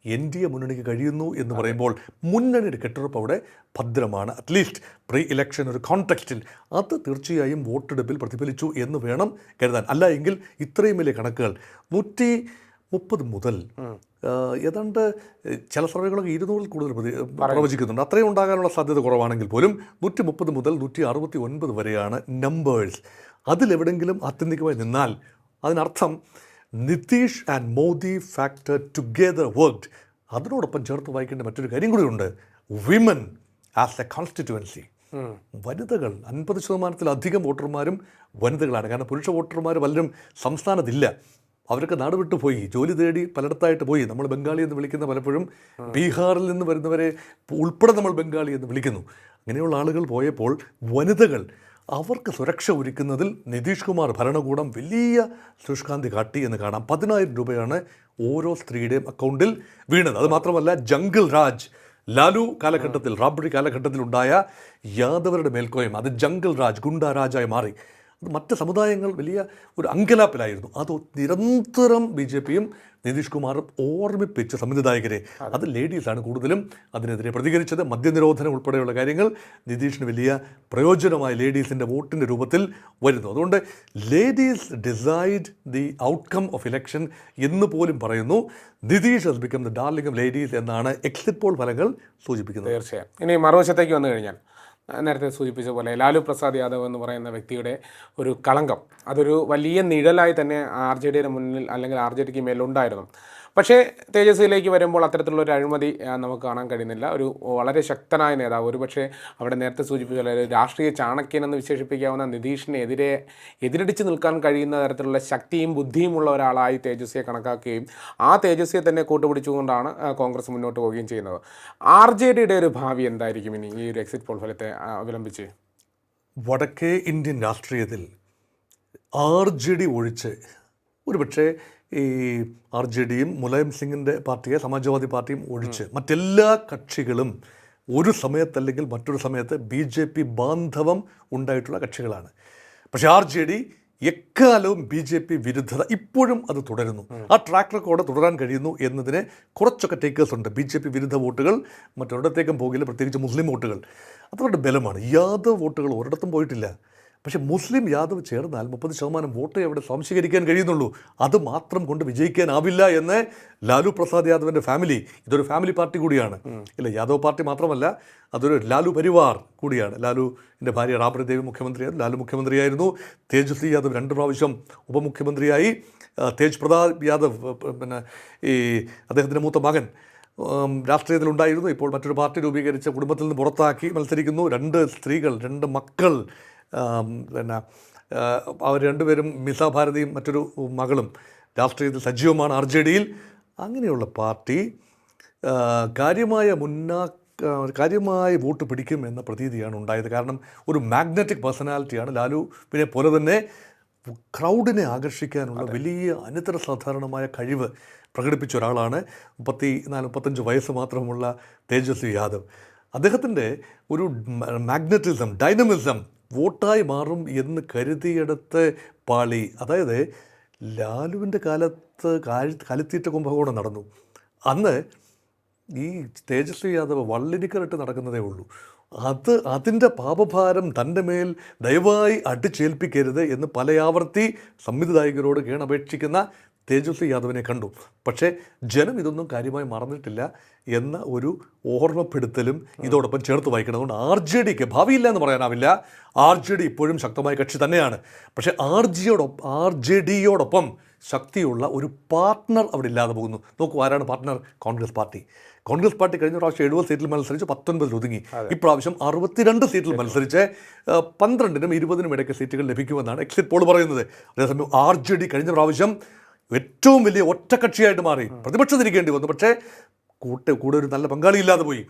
NDA മുന്നണിക്ക് കഴിയുന്നു എന്ന് പറയുമ്പോൾ മുന്നണിയുടെ കെട്ടുറപ്പ് അവിടെ ഭദ്രമാണ്. അറ്റ്ലീസ്റ്റ് പ്രീ ഇലക്ഷൻ ഒരു കോൺടെക്സ്റ്റിൽ അത് തീർച്ചയായും വോട്ടെടുപ്പിൽ പ്രതിഫലിച്ചു എന്ന് വേണം കരുതാൻ. അല്ല എങ്കിൽ ഇത്രയും വലിയ കണക്കുകൾ 130 മുതൽ ഏതാണ്ട് ചില സർവേകളൊക്കെ 200 കൂടുതൽ പ്രവചിക്കുന്നുണ്ട്. അത്രയും ഉണ്ടാകാനുള്ള സാധ്യത കുറവാണെങ്കിൽ പോലും 130 മുതൽ 169 വരെയാണ് നമ്പേഴ്സ്. അതിലെവിടെങ്കിലും ആത്യന്തികമായി നിന്നാൽ അതിനർത്ഥം Nitish and Modi factor together worked. അതിനോടൊപ്പം ചേർത്ത് വായിക്കേണ്ട മറ്റൊരു കാര്യം കൂടിയുണ്ട്. Women as A constituency. വനിതകൾ 50%-ലധികം വോട്ടർമാരും വനിതകളാണ്. കാരണം പുരുഷ വോട്ടർമാർ പലരും സംസ്ഥാനത്തില്ല. അവരൊക്കെ നാട് വിട്ടു പോയി, ജോലി തേടി പലയിടത്തായിട്ട് പോയി. നമ്മൾ ബംഗാളി എന്ന് വിളിക്കുന്ന പലപ്പോഴും ബീഹാറിൽ നിന്ന് വരുന്നവരെ ഉൾപ്പെടെ നമ്മൾ ബംഗാളി എന്ന് വിളിക്കുന്നു. അങ്ങനെയുള്ള ആളുകൾ പോയപ്പോൾ വനിതകൾ അവർക്ക് സുരക്ഷ ഒരുക്കുന്നതിൽ നിതീഷ് കുമാർ ഭരണകൂടം വലിയ ശുഷ്കാന്തി കാട്ടി എന്ന് കാണാം. 10,000 രൂപയാണ് ഓരോ സ്ത്രീയുടെയും അക്കൗണ്ടിൽ വീണത്. അതുമാത്രമല്ല, ജംഗിൾ രാജ്, ലാലു കാലഘട്ടത്തിൽ, റാബ്രി കാലഘട്ടത്തിലുണ്ടായ യാദവരുടെ മേൽക്കോയ്മ, അത് ജംഗിൾ രാജ്, ഗുണ്ട രാജായി മാറി. അത് മറ്റ് സമുദായങ്ങൾ വലിയ ഒരു അങ്കലാപ്പിലായിരുന്നു. അത് നിരന്തരം BJPയും നിതീഷ് കുമാറും ഓർമ്മിപ്പിച്ച സംവിധായകരെ, അത് ലേഡീസാണ് കൂടുതലും അതിനെതിരെ പ്രതികരിച്ചത്. മദ്യനിരോധനം ഉൾപ്പെടെയുള്ള കാര്യങ്ങൾ നിതീഷിന് വലിയ പ്രയോജനമായി ലേഡീസിൻ്റെ വോട്ടിൻ്റെ രൂപത്തിൽ വരുന്നു. അതുകൊണ്ട് ladies decide the outcome of election എന്ന് പോലും പറയുന്നു. Nitish has become the darling of ladies എന്നാണ് എക്സിറ്റ് പോൾ ഫലങ്ങൾ സൂചിപ്പിക്കുന്നത്. തീർച്ചയായും. ഇനി മറുവശത്തേക്ക് വന്നു കഴിഞ്ഞാൽ നേരത്തെ സൂചിപ്പിച്ച പോലെ ലാലു പ്രസാദ് യാദവ് എന്ന് പറയുന്ന വ്യക്തിയുടെ ഒരു കളങ്കം, അതൊരു വലിയ നിഴലായി തന്നെ RJDയുടെ മുന്നിൽ അല്ലെങ്കിൽ RJDക്ക് മേലുണ്ടായിരുന്നു. പക്ഷേ തേജസ്വിയിലേക്ക് വരുമ്പോൾ അത്തരത്തിലുള്ളൊരു അഴിമതി നമുക്ക് കാണാൻ കഴിയുന്നില്ല. ഒരു വളരെ ശക്തനായ നേതാവ്, ഒരു പക്ഷേ അവിടെ നേരത്തെ സൂചിപ്പിച്ച പോലെ രാഷ്ട്രീയ ചാണക്യൻ എന്ന് വിശേഷിപ്പിക്കാവുന്ന നിതീഷിനെതിരെ എതിരടിച്ച് നിൽക്കാൻ കഴിയുന്ന തരത്തിലുള്ള ശക്തിയും ബുദ്ധിയുമുള്ള ഒരാളായി തേജസ്വിയെ കണക്കാക്കുകയും ആ തേജസ്വിയെ തന്നെ കൂട്ടുപിടിച്ചുകൊണ്ടാണ് കോൺഗ്രസ് മുന്നോട്ട് പോവുകയും ചെയ്യുന്നത്. RJDയുടെ ഒരു ഭാവി എന്തായിരിക്കും ഇനി ഈ ഒരു എക്സിറ്റ് പോൾ ഫലത്തെ അവലംബിച്ച്? വടക്കേ ഇന്ത്യൻ രാഷ്ട്രീയത്തിൽ RJD ഒഴിച്ച് ഒരുപക്ഷെ ഈ RJDയും മുലായം സിംഗിൻ്റെ പാർട്ടിയെ, സമാജ്വാദി പാർട്ടിയും ഒഴിച്ച് മറ്റെല്ലാ കക്ഷികളും ഒരു സമയത്തല്ലെങ്കിൽ മറ്റൊരു സമയത്ത് BJP ബാന്ധവം ഉണ്ടായിട്ടുള്ള കക്ഷികളാണ്. പക്ഷേ RJD എക്കാലവും BJP വിരുദ്ധത ഇപ്പോഴും അത് തുടരുന്നു. ആ ട്രാക്ക് റെക്കോർഡ് തുടരാൻ കഴിയുന്നു എന്നതിന് കുറച്ചൊക്കെ ടേക്കേഴ്സ് ഉണ്ട്. BJP വിരുദ്ധ വോട്ടുകൾ മറ്റൊരിടത്തേക്കും പോകില്ല, പ്രത്യേകിച്ച് മുസ്ലിം വോട്ടുകൾ. അതവരുടെ ബലമാണ്. യാദവ് വോട്ടുകൾ ഒരിടത്തും പോയിട്ടില്ല. പക്ഷേ മുസ്ലിം യാദവ് ചേർന്നാൽ 30% വോട്ടേ അവിടെ സ്വാംശീകരിക്കാൻ കഴിയുന്നുള്ളൂ. അത് മാത്രം കൊണ്ട് വിജയിക്കാനാവില്ല എന്ന് ലാലു പ്രസാദ് യാദവിൻ്റെ ഫാമിലി, ഇതൊരു ഫാമിലി പാർട്ടി കൂടിയാണ്. ഇല്ല, യാദവ് പാർട്ടി മാത്രമല്ല, അതൊരു ലാലു പരിവാർ കൂടിയാണ്. ലാലുവിൻ്റെ ഭാര്യ റാബ്രി ദേവി മുഖ്യമന്ത്രിയായിരുന്നു, ലാലു മുഖ്യമന്ത്രിയായിരുന്നു. തേജസ്വി യാദവ് 2 പ്രാവശ്യം ഉപമുഖ്യമന്ത്രിയായി. തേജ് പ്രതാപ് യാദവ്, പിന്നെ ഈ അദ്ദേഹത്തിൻ്റെ മൂത്ത മകൻ രാഷ്ട്രീയത്തിലുണ്ടായിരുന്നു. ഇപ്പോൾ മറ്റൊരു പാർട്ടി രൂപീകരിച്ച കുടുംബത്തിൽ നിന്ന് പുറത്താക്കി മത്സരിക്കുന്നു. 2 സ്ത്രീകൾ, 2 മക്കൾ, പിന്നെ അവർ രണ്ടുപേരും മിസ ഭാരതിയും മറ്റൊരു മകളും രാഷ്ട്രീയത്തിൽ സജീവമാണ് RJDയിൽ. അങ്ങനെയുള്ള പാർട്ടി കാര്യമായ വോട്ട് പിടിക്കും എന്ന പ്രതീതിയാണ് ഉണ്ടായത്. കാരണം ഒരു മാഗ്നറ്റിക് പേഴ്സണാലിറ്റിയാണ് ലാലുവിനെ പോലെ തന്നെ ക്രൗഡിനെ ആകർഷിക്കാനുള്ള വലിയ അനിതര സാധാരണമായ കഴിവ് പ്രകടിപ്പിച്ച ഒരാളാണ് 34-35 വയസ്സ് മാത്രമുള്ള തേജസ്വി യാദവ്. അദ്ദേഹത്തിൻ്റെ ഒരു മാഗ്നറ്റിസം, ഡൈനമിസം വോട്ടായി മാറും എന്ന് കരുതിയെടുത്ത് പാളി. അതായത് ലാലുവിൻ്റെ കാലത്ത് കലിത്തീറ്റ കുംഭകോണം നടന്നു. അന്ന് ഈ തേജസ്വി യാദവ് വള്ളിനിക്കറിട്ട് നടക്കുന്നതേ ഉള്ളൂ. അതിൻ്റെ പാപഭാരം തൻ്റെ മേൽ ദയവായി അടിച്ചേൽപ്പിക്കരുത് എന്ന് പലയാവർത്തി സംവിധായകരോട് കേണപേക്ഷിക്കുന്ന തേജസ്വി യാദവിനെ കണ്ടു. പക്ഷേ ജനം ഇതൊന്നും കാര്യമായി മറന്നിട്ടില്ല എന്ന ഒരു ഓർമ്മപ്പെടുത്തലും ഇതോടൊപ്പം ചേർത്ത് വായിക്കണം. അതുകൊണ്ട് RJDക്ക് ഭാവിയില്ല എന്ന് പറയാനാവില്ല. RJD ഇപ്പോഴും ശക്തമായ കക്ഷി തന്നെയാണ്. പക്ഷേ RJDയോടൊപ്പം ശക്തിയുള്ള ഒരു പാർട്ട്ണർ അവിടെ ഇല്ലാതെ പോകുന്നു. നോക്കൂ, ആരാണ് partner? Congress party. Congress party കഴിഞ്ഞ പ്രാവശ്യം 70 സീറ്റിൽ മത്സരിച്ച് 19 ഒതുങ്ങി. ഇപ്രാവശ്യം 62 സീറ്റിൽ മത്സരിച്ച് 12-നും 20-നും ഇടയ്ക്ക് സീറ്റുകൾ ലഭിക്കുമെന്നാണ് എക്സിറ്റ് പോൾ പറയുന്നത്. അതേസമയം RJD കഴിഞ്ഞ പ്രാവശ്യം ഏറ്റവും വലിയ ഒറ്റക്കക്ഷിയായിട്ട് മാറി, പ്രതിപക്ഷത്തിരിക്കേണ്ടി വന്നു. പക്ഷേ കൂടെ ഒരു നല്ല പങ്കാളി ഇല്ലാതെ പോയി.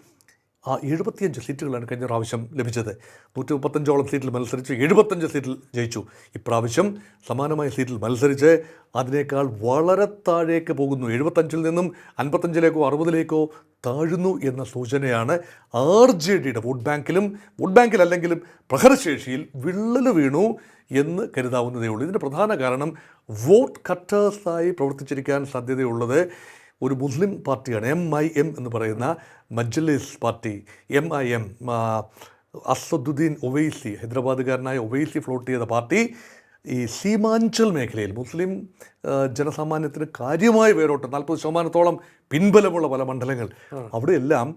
ആ 75 സീറ്റുകളാണ് കഴിഞ്ഞ പ്രാവശ്യം ലഭിച്ചത്. 135ഓളം സീറ്റിൽ മത്സരിച്ച് 75 സീറ്റിൽ ജയിച്ചു. ഇപ്രാവശ്യം സമാനമായ സീറ്റിൽ മത്സരിച്ച് അതിനേക്കാൾ വളരെ താഴേക്ക് പോകുന്നു. 75-ൽ നിന്നും 55-ലേക്കോ 60-ലേക്കോ താഴുന്നു എന്ന സൂചനയാണ് RJDയുടെ വോട്ട് ബാങ്കിലല്ലെങ്കിലും പ്രഹരശേഷിയിൽ വിള്ളൽ വീണു എന്ന് കരുതാവുന്നതേ ഉള്ളൂ. ഇതിൻ്റെ പ്രധാന കാരണം വോട്ട് കട്ടേഴ്സായി പ്രവർത്തിച്ചിരിക്കാൻ സാധ്യതയുള്ളത് ഒരു മുസ്ലിം പാർട്ടിയാണ്. MIM എന്ന് പറയുന്ന മജ്ലിസ് പാർട്ടി. MIM അസദുദ്ദീൻ ഒവൈസി, ഹൈദരാബാദുകാരനായ ഒവൈസി ഫ്ലോട്ട് ചെയ്ത പാർട്ടി ഈ സീമാഞ്ചൽ മേഖലയിൽ മുസ്ലിം ജനസാമാന്യത്തിന് കാര്യമായ വേരോട്ടം 40% പിൻബലമുള്ള പല മണ്ഡലങ്ങൾ അവിടെയെല്ലാം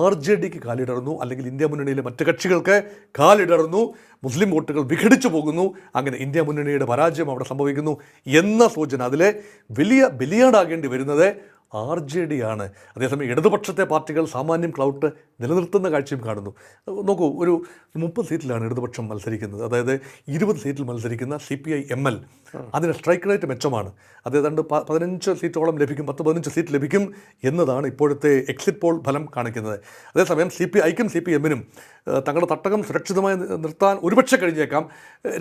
RJDക്ക് കാലിടറുന്നു, അല്ലെങ്കിൽ ഇന്ത്യ മുന്നണിയിലെ മറ്റ് കക്ഷികൾക്ക് കാലിടറുന്നു, മുസ്ലിം വോട്ടുകൾ വിഘടിച്ചു പോകുന്നു. അങ്ങനെ ഇന്ത്യ മുന്നണിയുടെ പരാജയം അവിടെ സംഭവിക്കുന്നു എന്ന സൂചന. അതിലെ വലിയ ബലിയാടാകേണ്ടി വരുന്നത് RJD ആണ്. അതേസമയം ഇടതുപക്ഷത്തെ പാർട്ടികൾ സാമാന്യം ക്ലൗട്ട് നിലനിർത്തുന്ന കാഴ്ചയും കാണുന്നു. നോക്കൂ, ഒരു 30 സീറ്റിലാണ് ഇടതുപക്ഷം മത്സരിക്കുന്നത്. അതായത് 20 സീറ്റിൽ മത്സരിക്കുന്ന CPI-ML അതിന് സ്ട്രൈക്ക് റേറ്റ് മെച്ചമാണ്. അത് ഏതാണ്ട് 15 സീറ്റോളം ലഭിക്കും, 10-15 സീറ്റ് ലഭിക്കും എന്നതാണ് ഇപ്പോഴത്തെ എക്സിറ്റ് പോൾ ഫലം കാണിക്കുന്നത്. അതേസമയം CPIക്കും CPM-നും തങ്ങളുടെ തട്ടകം സുരക്ഷിതമായി നിർത്താൻ ഒരുപക്ഷെ കഴിഞ്ഞേക്കാം.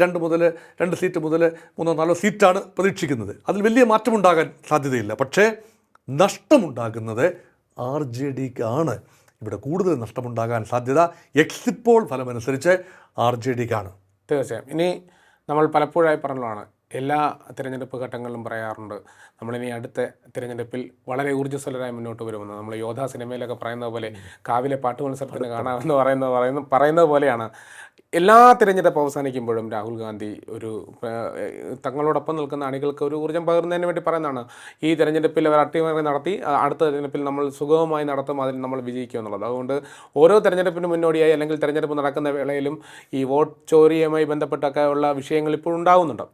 2 സീറ്റ് മുതൽ 3-4 സീറ്റാണ് പ്രതീക്ഷിക്കുന്നത്. അതിൽ വലിയ മാറ്റമുണ്ടാകാൻ സാധ്യതയില്ല. പക്ഷേ നഷ്ടമുണ്ടാകുന്നത് RJDക്കാണ്. ഇവിടെ കൂടുതൽ നഷ്ടമുണ്ടാകാൻ സാധ്യത എക്സിറ്റ് പോൾ ഫലമനുസരിച്ച് RJDക്കാണ്. തീർച്ചയായും. ഇനി നമ്മൾ പലപ്പോഴായി പറഞ്ഞതാണ്, എല്ലാ തിരഞ്ഞെടുപ്പ് ഘട്ടങ്ങളിലും പറയാറുണ്ട്, നമ്മളിനി അടുത്ത തിരഞ്ഞെടുപ്പിൽ വളരെ ഊർജ്ജസ്വലരായി മുന്നോട്ട് വരുമെന്ന്. നമ്മൾ യോധ സിനിമയിലൊക്കെ പറയുന്നത് പോലെ കാവിലെ പാട്ട് മത്സരത്തിന് കാണാമെന്ന് പറയുന്നത് പോലെയാണ്. എല്ലാ തിരഞ്ഞെടുപ്പ് അവസാനിക്കുമ്പോഴും രാഹുൽ ഗാന്ധി തങ്ങളോടൊപ്പം നിൽക്കുന്ന അണികൾക്ക് ഒരു ഊർജ്ജം പകരുന്നതിന് വേണ്ടി പറയുന്നതാണ്, ഈ തിരഞ്ഞെടുപ്പിൽ അവർ അട്ടിമറി നടത്തി, അടുത്ത തിരഞ്ഞെടുപ്പിൽ നമ്മൾ സുഗമമായി നടത്തും, അതിൽ നമ്മൾ വിജയിക്കും എന്നുള്ളത്. അതുകൊണ്ട് ഓരോ തിരഞ്ഞെടുപ്പിന് മുന്നോടിയായി അല്ലെങ്കിൽ തിരഞ്ഞെടുപ്പ് നടക്കുന്ന വേളയിലും ഈ വോട്ട് ചോരിയുമായി ബന്ധപ്പെട്ടൊക്കെ ഉള്ള വിഷയങ്ങൾ ഇപ്പോൾ ഉണ്ടാകുന്നുണ്ട്.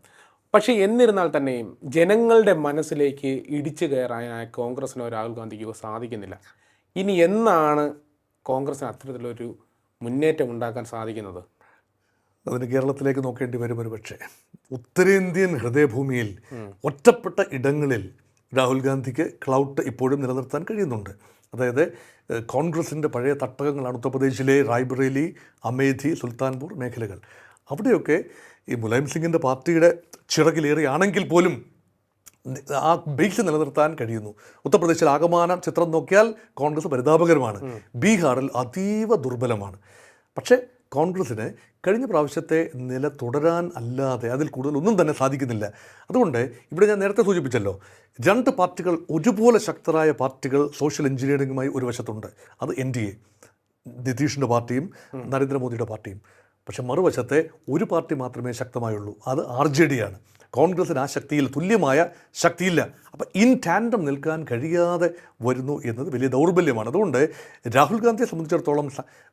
പക്ഷേ എന്നിരുന്നാൽ തന്നെയും ജനങ്ങളുടെ മനസ്സിലേക്ക് ഇടിച്ചു കയറാൻ കോൺഗ്രസിനോ രാഹുൽ ഗാന്ധിക്കോ സാധിക്കുന്നില്ല. ഇനി എന്നാണ് കോൺഗ്രസിന് അത്തരത്തിലൊരു മുന്നേറ്റം ഉണ്ടാക്കാൻ സാധിക്കുന്നത്? അതിന് കേരളത്തിലേക്ക് നോക്കേണ്ടി വരും. ഒരു പക്ഷേ ഉത്തരേന്ത്യൻ ഹൃദയഭൂമിയിൽ ഒറ്റപ്പെട്ട ഇടങ്ങളിൽ രാഹുൽ ഗാന്ധിക്ക് ക്ലൗട്ട് ഇപ്പോഴും നിലനിർത്താൻ കഴിയുന്നുണ്ട്. അതായത് കോൺഗ്രസിൻ്റെ പഴയ തട്ടകങ്ങളാണ് ഉത്തർപ്രദേശിലെ റായ്ബറേലി, അമേധി, സുൽത്താൻപൂർ മേഖലകൾ. അവിടെയൊക്കെ ഈ മുലായം സിംഗിൻ്റെ പാർട്ടിയുടെ ചിറകിലേറിയാണെങ്കിൽ പോലും ആ ബേസ് നിലനിർത്താൻ കഴിയുന്നു. ഉത്തർപ്രദേശിൽ ആകമാനം ചിത്രം നോക്കിയാൽ കോൺഗ്രസ് പരിതാപകരമാണ്. ബീഹാറിൽ അതീവ ദുർബലമാണ്. പക്ഷേ കോൺഗ്രസ്സിന് കഴിഞ്ഞ പ്രാവശ്യത്തെ നില തുടരാൻ അല്ലാതെ അതിൽ കൂടുതൽ ഒന്നും തന്നെ സാധിക്കുന്നില്ല. അതുകൊണ്ട് ഇവിടെ ഞാൻ നേരത്തെ സൂചിപ്പിച്ചല്ലോ, 2 പാർട്ടികൾ, ഒരുപോലെ ശക്തരായ പാർട്ടികൾ സോഷ്യൽ എഞ്ചിനീയറിംഗുമായി ഒരു വശത്തുണ്ട്. അത് NDA, നിതീഷിൻ്റെ പാർട്ടിയും നരേന്ദ്രമോദിയുടെ പാർട്ടിയും. പക്ഷെ മറുവശത്തെ ഒരു പാർട്ടി മാത്രമേ ശക്തമായുള്ളൂ, അത് RJD ആണ്. കോൺഗ്രസ്സിന് ആ ശക്തിയിൽ തുല്യമായ ശക്തിയില്ല. അപ്പം ഇൻ ടാൻഡം നിൽക്കാൻ കഴിയാതെ വരുന്നു എന്നത് വലിയ ദൗർബല്യമാണ്. അതുകൊണ്ട് രാഹുൽ ഗാന്ധിയെ സംബന്ധിച്ചിടത്തോളം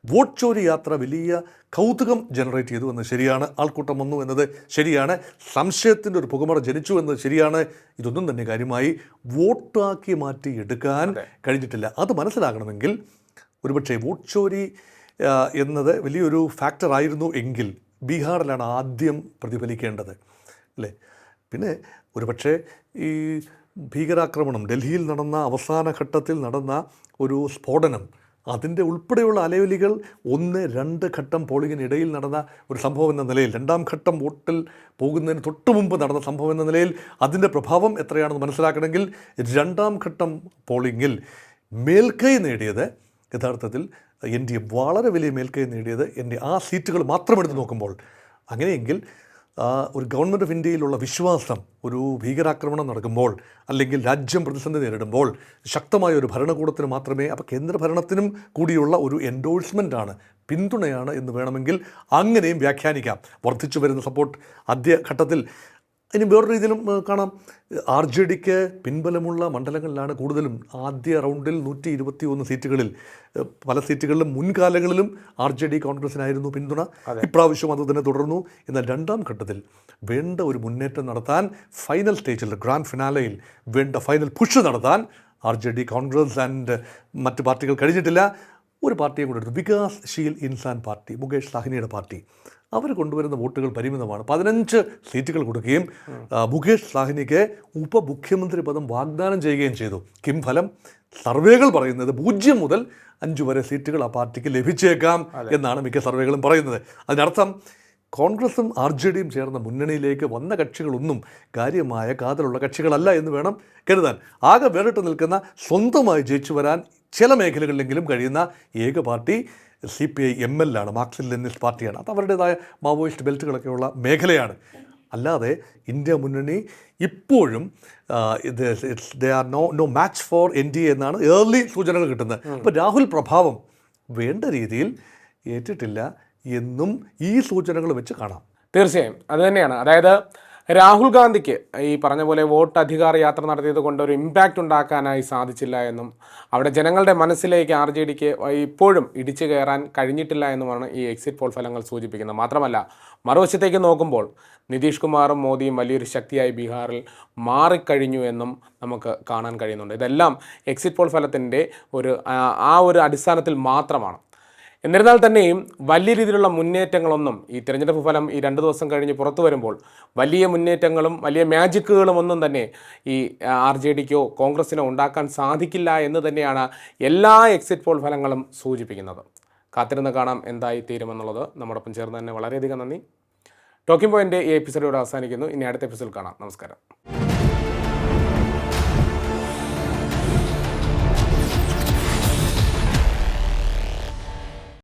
വോട്ട് ചോരി യാത്ര വലിയ കൗതുകം ജനറേറ്റ് ചെയ്തു എന്നത് ശരിയാണ്. ആൾക്കൂട്ടം വന്നു എന്നത് ശരിയാണ്. സംശയത്തിൻ്റെ ഒരു പുകമറ ജനിച്ചു എന്നത് ശരിയാണ്. ഇതൊന്നും തന്നെ കാര്യമായി വോട്ടാക്കി മാറ്റി എടുക്കാൻ കഴിഞ്ഞിട്ടില്ല. അത് മനസ്സിലാകണമെങ്കിൽ ഒരുപക്ഷെ വോട്ട് ചോരി എന്നത് വലിയൊരു ഫാക്ടറായിരുന്നു എങ്കിൽ ബീഹാറിലാണ് ആദ്യം പ്രതിഫലിക്കേണ്ടത്, അല്ലേ? പിന്നെ ഒരുപക്ഷെ ഈ ഭീകരാക്രമണം, ഡൽഹിയിൽ നടന്ന അവസാന ഘട്ടത്തിൽ നടന്ന ഒരു സ്ഫോടനം, അതിൻ്റെ ഉൾപ്പെടെയുള്ള അലയൊലികൾ 1-2 ഘട്ടം പോളിങ്ങിനിടയിൽ നടന്ന ഒരു സംഭവം എന്ന നിലയിൽ, 2ാം ഘട്ടം വോട്ടിൽ പോകുന്നതിന് തൊട്ട് മുമ്പ് നടന്ന സംഭവം എന്ന നിലയിൽ അതിൻ്റെ പ്രഭാവം എത്രയാണെന്ന് മനസ്സിലാക്കണമെങ്കിൽ 2ാം ഘട്ടം പോളിങ്ങിൽ മേൽക്കൈ നേടിയത് യഥാർത്ഥത്തിൽ NDA വളരെ വലിയ മേൽക്കൈ നേടിയത് ആ സീറ്റുകൾ മാത്രം എടുത്ത് നോക്കുമ്പോൾ. അങ്ങനെയെങ്കിൽ ഒരു ഗവൺമെൻറ് ഓഫ് ഇന്ത്യയിലുള്ള വിശ്വാസം ഒരു ഭീകരാക്രമണം നടക്കുമ്പോൾ അല്ലെങ്കിൽ രാജ്യം പ്രതിസന്ധി നേരിടുമ്പോൾ ശക്തമായ ഒരു ഭരണകൂടത്തിന് മാത്രമേ, അപ്പോൾ കേന്ദ്ര ഭരണത്തിനും കൂടിയുള്ള ഒരു എൻഡോഴ്സ്മെൻ്റാണ്, പിന്തുണയാണ് എന്ന് വേണമെങ്കിൽ അങ്ങനെയും വ്യാഖ്യാനിക്കാം. വർദ്ധിച്ചു വരുന്ന സപ്പോർട്ട് ആദ്യഘട്ടത്തിൽ. ഇനി വേറൊരു രീതിയിലും കാണാം, RJDക്ക് പിൻബലമുള്ള മണ്ഡലങ്ങളിലാണ് കൂടുതലും. ആദ്യ റൗണ്ടിൽ 121 സീറ്റുകളിൽ പല സീറ്റുകളിലും മുൻകാലങ്ങളിലും RJD കോൺഗ്രസിനായിരുന്നു പിന്തുണ. ഇപ്രാവശ്യം അത് തന്നെ തുടർന്നു. എന്നാൽ 2ാം ഘട്ടത്തിൽ വേണ്ട ഒരു മുന്നേറ്റം നടത്താൻ, ഫൈനൽ സ്റ്റേജിൽ ഗ്രാൻഡ് ഫിനാലയിൽ വേണ്ട ഫൈനൽ പുഷ് നടത്താൻ RJD, കോൺഗ്രസ് ആൻഡ് മറ്റ് പാർട്ടികൾ കഴിഞ്ഞിട്ടില്ല. ഒരു പാർട്ടിയും കൂടെ എടുത്തു, വികാസ് ശീൽ ഇൻസാൻ പാർട്ടി, മുകേഷ് സാഹ്നിയുടെ പാർട്ടി. അവർ കൊണ്ടുവരുന്ന വോട്ടുകൾ പരിമിതമാണ്. 15 സീറ്റുകൾ കൊടുക്കുകയും മുകേഷ് സാഹ്നിക്ക് ഉപമുഖ്യമന്ത്രി പദം വാഗ്ദാനം ചെയ്യുകയും ചെയ്തു. കിം ഫലം സർവേകൾ പറയുന്നത് 0 മുതൽ 5 വരെ സീറ്റുകൾ ആ പാർട്ടിക്ക് ലഭിച്ചേക്കാം എന്നാണ് മിക്ക സർവേകളും പറയുന്നത്. അതിനർത്ഥം കോൺഗ്രസും RJDയും ചേർന്ന മുന്നണിയിലേക്ക് വന്ന കക്ഷികളൊന്നും കാര്യമായ കാതലുള്ള കക്ഷികളല്ല എന്ന് വേണം കരുതാൻ. ആകെ വേറിട്ട് നിൽക്കുന്ന, സ്വന്തമായി ജയിച്ചു വരാൻ ചില മേഖലകളിലെങ്കിലും കഴിയുന്ന ഏക പാർട്ടി CPI ML ആണ്, മാർക്സിസ്റ്റ് ലെനിനിസ്റ്റ് പാർട്ടിയാണ്. അത് അവരുടേതായ മാവോയിസ്റ്റ് ബെൽറ്റുകളൊക്കെയുള്ള മേഖലയാണ്. അല്ലാതെ ഇന്ത്യ മുന്നണി ഇപ്പോഴും they are no match for NDA എന്നാണ് ഏർലി സൂചനകൾ കിട്ടുന്നത്. അപ്പോൾ രാഹുൽ പ്രഭാവം വേണ്ട രീതിയിൽ ഏറ്റിട്ടില്ല എന്നും ഈ സൂചനകൾ വെച്ച് കാണാം. തീർച്ചയായും അത് തന്നെയാണ്. അതായത് രാഹുൽ ഗാന്ധിക്ക് ഈ പറഞ്ഞ പോലെ വോട്ട് അധികാര യാത്ര നടത്തിയത് കൊണ്ട് ഒരു ഇമ്പാക്റ്റ് ഉണ്ടാക്കാനായി സാധിച്ചില്ല എന്നും അവിടെ ജനങ്ങളുടെ മനസ്സിലേക്ക് RJDക്ക് ഇപ്പോഴും ഇടിച്ചു കയറാൻ കഴിഞ്ഞിട്ടില്ല എന്നുമാണ് ഈ എക്സിറ്റ് പോൾ ഫലങ്ങൾ സൂചിപ്പിക്കുന്നത്. മാത്രമല്ല മറുവശത്തേക്ക് നോക്കുമ്പോൾ നിതീഷ് കുമാറും മോദിയും വലിയൊരു ശക്തിയായി ബീഹാറിൽ മാറിക്കഴിഞ്ഞു എന്നും നമുക്ക് കാണാൻ കഴിയുന്നുണ്ട്. ഇതെല്ലാം എക്സിറ്റ് പോൾ ഫലത്തിൻ്റെ ഒരു അടിസ്ഥാനത്തിൽ മാത്രമാണ്. എന്നിരുന്നാൽ തന്നെയും വലിയ രീതിയിലുള്ള മുന്നേറ്റങ്ങളൊന്നും ഈ തിരഞ്ഞെടുപ്പ് ഫലം ഈ 2 ദിവസം കഴിഞ്ഞ് പുറത്തു വരുമ്പോൾ വലിയ മുന്നേറ്റങ്ങളും വലിയ മാജിക്കുകളും ഒന്നും തന്നെ ഈ RJDക്കോ കോൺഗ്രസിനോ ഉണ്ടാക്കാൻ സാധിക്കില്ല എന്ന് തന്നെയാണ് എല്ലാ എക്സിറ്റ് പോൾ ഫലങ്ങളും സൂചിപ്പിക്കുന്നത്. കാത്തിരുന്ന് കാണാം എന്തായി തീരുമെന്നുള്ളത്. നമ്മോടൊപ്പം ചേർന്ന് തന്നെ വളരെയധികം നന്ദി. ടോക്കിംഗ് പോയിൻ്റ് ഈ എപ്പിസോഡ് ഇവിടെ അവസാനിക്കുന്നു. ഇനി അടുത്ത എപ്പിസോഡിൽ കാണാം. നമസ്കാരം.